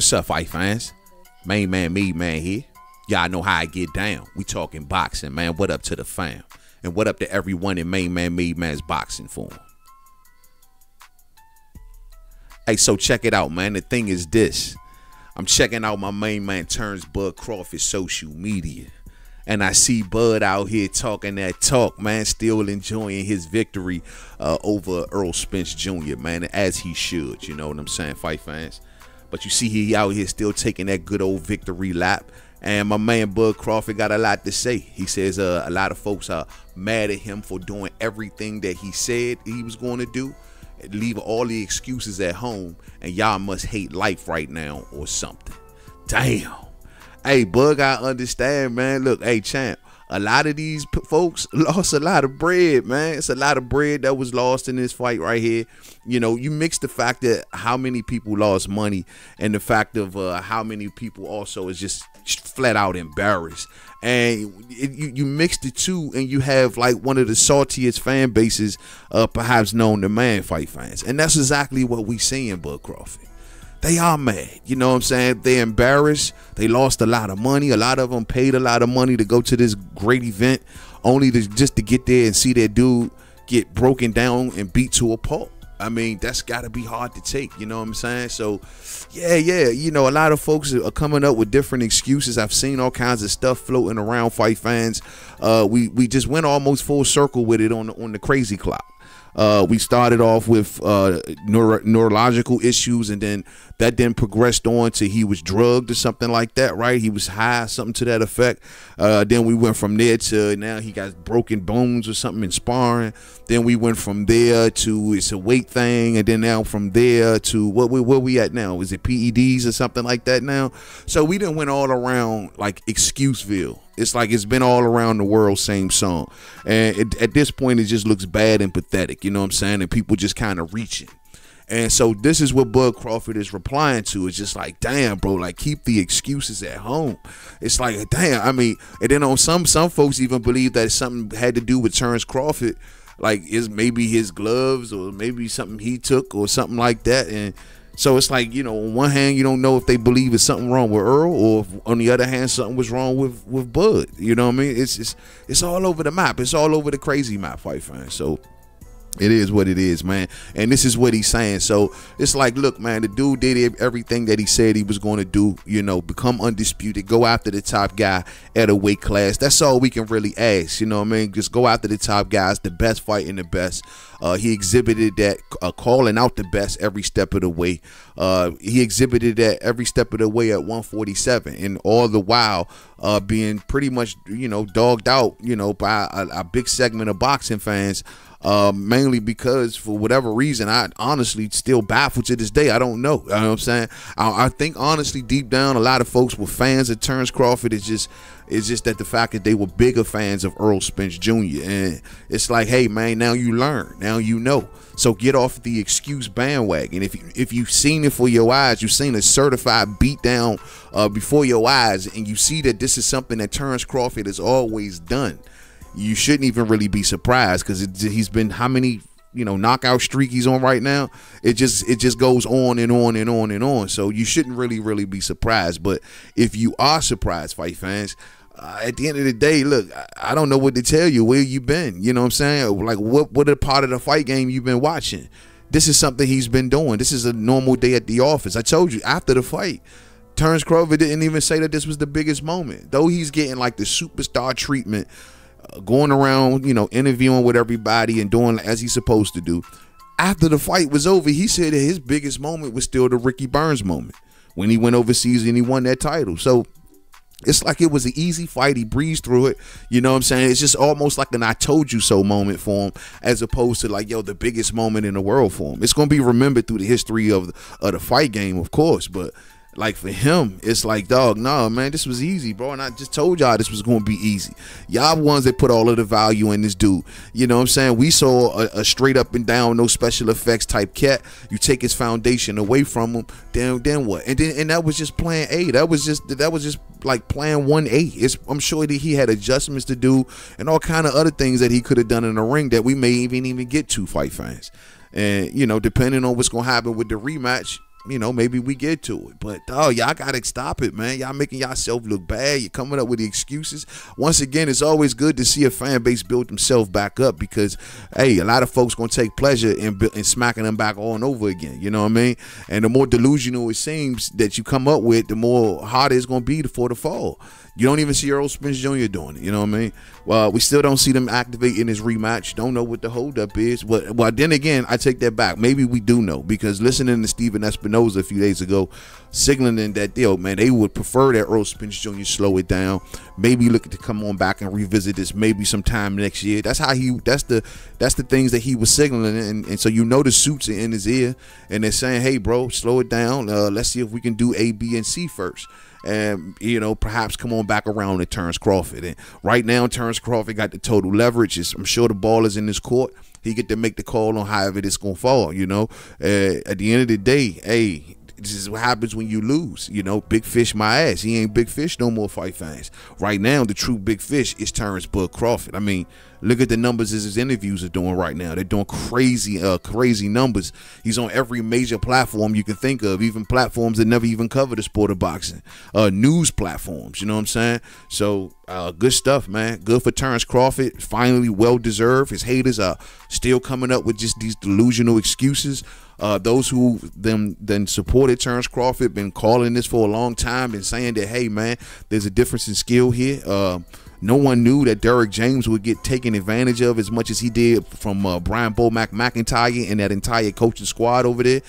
What's up, fight fans? Mainman Mademan here. Y'all know how I get down. We talking boxing, man. What up to the fam? And what up to everyone in Mainman Mademan's boxing form? Hey, so check it out, man. The thing is this. I'm checking out my main man Terence Crawford social media. And I see Bud out here talking that talk, man, still enjoying his victory over Errol Spence Jr., man, as he should, you know what I'm saying, fight fans. But you see he out here still taking that good old victory lap. And my man Bud Crawford got a lot to say. He says a lot of folks are mad at him for doing everything that he said he was going to do. Leave all the excuses at home, and y'all must hate life right now or something. Damn. Hey, Bug, I understand, man. Look, hey, champ, a lot of these folks lost a lot of bread, man. It's a lot of bread that was lost in this fight right here. You know, you mix the fact that how many people lost money and the fact of how many people also is just flat out embarrassed. And you mix the two, and you have like one of the saltiest fan bases perhaps known to man, fight fans. And that's exactly what we see in Bud Crawford. They are mad, you know what I'm saying? They're embarrassed. They lost a lot of money. A lot of them paid a lot of money to go to this great event, only to just to get there and see their dude get broken down and beat to a pulp. I mean, that's got to be hard to take, you know what I'm saying? So, yeah, you know, a lot of folks are coming up with different excuses. I've seen all kinds of stuff floating around, fight fans. We just went almost full circle with it on the crazy clock. We started off with neurological issues, and then that then progressed on to he was drugged or something like that, right? He was high, something to that effect. Then we went from there to now he got broken bones or something in sparring. Then we went from there to it's a weight thing, and then now from there to where we at now? Is it PEDs or something like that now? So we done went all around like Excuseville. It's like it's been all around the world, same song. And at this point, it just looks bad and pathetic, you know what I'm saying? And people just kind of reaching. And so this is what Bud Crawford is replying to. It's just like, damn, bro, like keep the excuses at home. It's like, damn, I mean, and then on some folks even believe that something had to do with Terence Crawford, like is maybe his gloves or maybe something he took or something like that. And so it's like, you know, on one hand, you don't know if they believe it's something wrong with Earl, or if, on the other hand, something was wrong with Bud. You know what I mean? It's all over the map. It's all over the crazy map, fight fans. So it is what it is, man. And this is what he's saying. So it's like, look, man, the dude did everything that he said he was going to do, you know, become undisputed, go after the top guy at a weight class. That's all we can really ask, you know what I mean? Just go after the top guys, the best fighting the best. He exhibited that calling out the best every step of the way. He exhibited that every step of the way at 147, and all the while being pretty much, you know, dogged out, you know, by a big segment of boxing fans. Mainly because for whatever reason, I honestly still baffled to this day. I don't know. You know what I'm saying? I think honestly deep down a lot of folks were fans of Terence Crawford. It's just that the fact that they were bigger fans of Errol Spence Jr. And it's like, hey man, now you learn, now you know. So get off the excuse bandwagon. If you've seen it for your eyes, you've seen a certified beatdown before your eyes, and you see that this is something that Terence Crawford has always done, you shouldn't even really be surprised, because he's been how many, you know, knockout streak he's on right now. It just goes on and on and on and on. So you shouldn't really be surprised. But if you are surprised, fight fans, at the end of the day, look, I don't know what to tell you. Where you been? You know what I'm saying? Like what a part of the fight game you've been watching. This is something he's been doing. This is a normal day at the office. I told you after the fight, Terence Crawford didn't even say that this was the biggest moment, though he's getting like the superstar treatment, going around, you know, interviewing with everybody and doing as he's supposed to do. After the fight was over, he said that his biggest moment was still the Ricky Burns moment when he went overseas and he won that title. So it's like it was an easy fight. He breezed through it. You know what I'm saying? It's just almost like an I told you so moment for him, as opposed to like, yo, the biggest moment in the world for him. It's going to be remembered through the history of the fight game, of course, but like for him, it's like, dog, nah, man, this was easy, bro. And I just told y'all this was going to be easy. Y'all ones that put all of the value in this dude. You know what I'm saying? We saw a straight up and down, no special effects type cat. You take his foundation away from him, then what? And that was just plan A. That was just like plan 1A. I'm sure that he had adjustments to do and all kind of other things that he could have done in the ring that we may even get to, fight fans. And, you know, depending on what's going to happen with the rematch, maybe we get to it. But y'all gotta stop it, man. Y'all making yourself look bad. You're coming up with the excuses. Once again, it's always good to see a fan base build themselves back up, because hey, a lot of folks gonna take pleasure in smacking them back all over again. You know what I mean? And the more delusional it seems that you come up with, the more harder it's gonna be for the fall. You don't even see Errol Spence Jr. doing it. You know what I mean? Well, we still don't see them activating this rematch. Don't know what the holdup is. But well, then again, I take that back. Maybe we do know, because listening to Steven Espinoza a few days ago, signaling that man, they would prefer that Errol Spence Jr. slow it down. Maybe looking to come on back and revisit this maybe sometime next year. That's how that's the things that he was signaling, and so the suits are in his ear, and they're saying, hey, bro, slow it down. Let's see if we can do A, B, and C first. And perhaps come on back around to Terence Crawford. And right now, Terence Crawford got the total leverage. I'm sure the ball is in his court. He get to make the call on however it's gonna fall. At the end of the day, hey, this is what happens when you lose. Big fish my ass. He ain't big fish no more, fight fans. Right now, the true big fish is Terence Bud Crawford. I mean, look at the numbers his interviews are doing right now. They're doing crazy numbers. He's on every major platform you can think of, even platforms that never even cover the sport of boxing. News platforms, you know what I'm saying? So, good stuff, man. Good for Terence Crawford. Finally, well-deserved. His haters are still coming up with just these delusional excuses. Those who then supported Terence Crawford, been calling this for a long time, been saying that, hey, man, there's a difference in skill here. No one knew that Derrick James would get taken advantage of as much as he did from Brian Bomack McIntyre and that entire coaching squad over there.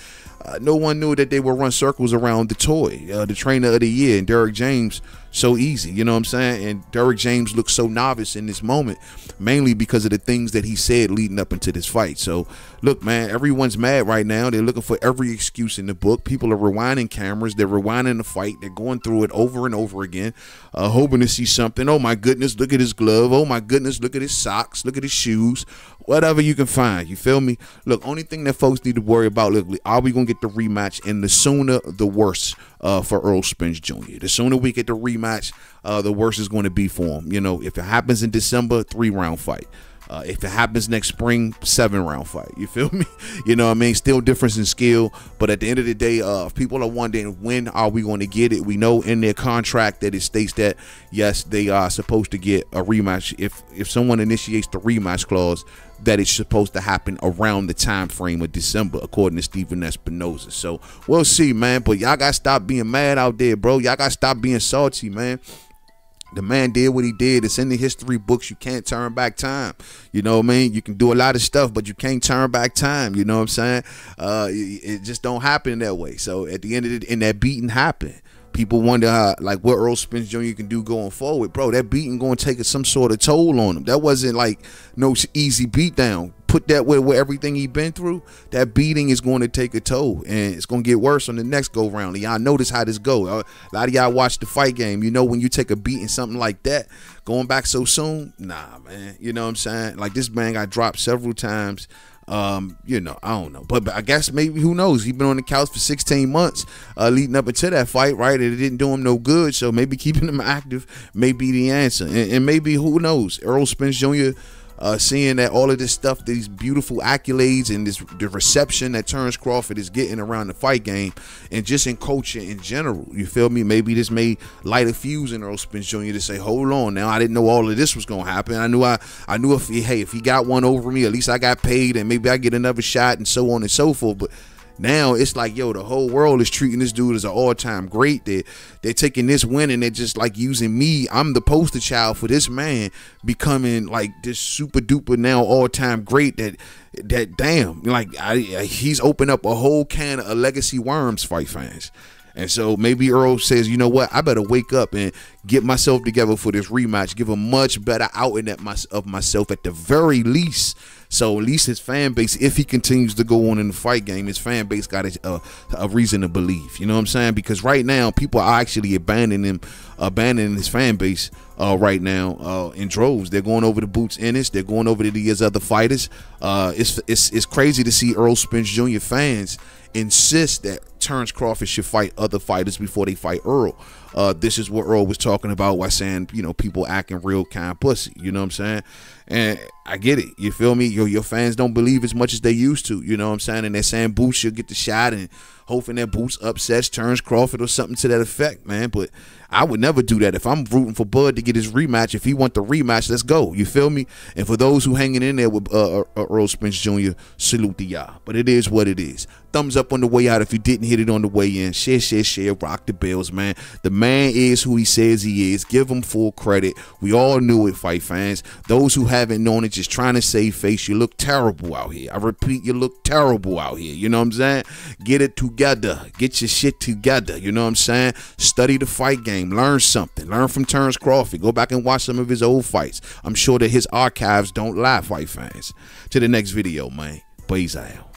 No one knew that they would run circles around the toy, the trainer of the year, and Derrick James so easy. You know what I'm saying? And Derrick James looks so novice in this moment, mainly because of the things that he said leading up into this fight. So, look, man, everyone's mad right now. They're looking for every excuse in the book. People are rewinding cameras. They're rewinding the fight. They're going through it over and over again, hoping to see something. Oh, my goodness, look at his glove. Oh, my goodness, look at his socks. Look at his shoes. Whatever you can find. You feel me? Look, only thing that folks need to worry about, look, are we going to get the rematch? And the sooner, the worse for Errol Spence Jr. The sooner we get the rematch, the worse it's going to be for him. If it happens in December, 3-round fight. If it happens next spring, 7-round fight. You feel me? You know what I mean? Still difference in skill. But at the end of the day, if people are wondering when are we going to get it, we know in their contract that it states that, yes, they are supposed to get a rematch. If someone initiates the rematch clause, that it's supposed to happen around the time frame of December, according to Steven Espinoza. So we'll see, man. But y'all got to stop being mad out there, bro. Y'all got to stop being salty, man. The man did what he did. It's in the history books. You can't turn back time. You know what I mean? You can do a lot of stuff, but you can't turn back time. You know what I'm saying? It just don't happen that way. So at the end of the day, and that beating happened. People wonder how, like, what Errol Spence Jr. can do going forward. Bro, that beating going to take some sort of toll on him. That wasn't like no easy beatdown. Put that with everything he been through, that beating is going to take a toll, and it's going to get worse on the next go round. Y'all notice how this go. A lot of y'all watch the fight game. When you take a beating, something like that, going back so soon, nah, man. You know what I'm saying? Like, this man got dropped several times. I don't know, but I guess maybe, who knows? He's been on the couch for 16 months leading up into that fight, right? And it didn't do him no good. So maybe keeping him active may be the answer, and maybe, who knows? Errol Spence Jr. Seeing that all of this stuff, these beautiful accolades and the reception that Terence Crawford is getting around the fight game and just in coaching in general, you feel me? Maybe this may light a fuse in Errol Spence Jr. to say, hold on, now I didn't know all of this was gonna happen. I knew if he got one over me, at least I got paid, and maybe I get another shot, and so on and so forth. But now it's like, yo, the whole world is treating this dude as an all-time great. They're taking this win and they're just like using me. I'm the poster child for this man becoming like this super duper now all-time great. That damn, like he's opened up a whole can of legacy worms, fight fans. And so maybe Earl says, you know what, I better wake up and get myself together for this rematch, give a much better outing of myself at the very least. So at least his fan base, if he continues to go on in the fight game, his fan base got a reason to believe. You know what I'm saying? Because right now, people are actually abandoning his fan base right now in droves. They're going over to Boots Ennis. They're going over to these other fighters. It's crazy to see Errol Spence Jr. fans insist that Terence Crawford should fight other fighters before they fight Earl. This is what Earl was talking about while saying, people acting real kind of pussy. You know what I'm saying? And I get it. You feel me? Your fans don't believe as much as they used to. You know what I'm saying? And they're saying Boots should get the shot and hoping that Boots upsets Terence Crawford or something to that effect, man. But I would never do that. If I'm rooting for Bud to get his rematch, if he want the rematch, let's go. You feel me? And for those who hanging in there with Errol Spence Jr., salute to y'all. But it is what it is. Thumbs up on the way out if you didn't hit it on the way in. Share, rock the bells, man. The man is who he says he is. Give him full credit. We all knew it, fight fans. Those who haven't known it, just trying to save face, you look terrible out here. I repeat, you look terrible out here. You know what I'm saying? Get it together. Get your shit together. You know what I'm saying? Study the fight game. Learn something. Learn from Terence Crawford. Go back and watch some of his old fights. I'm sure that his archives don't lie, fight fans. To the next video, man. Blaze out.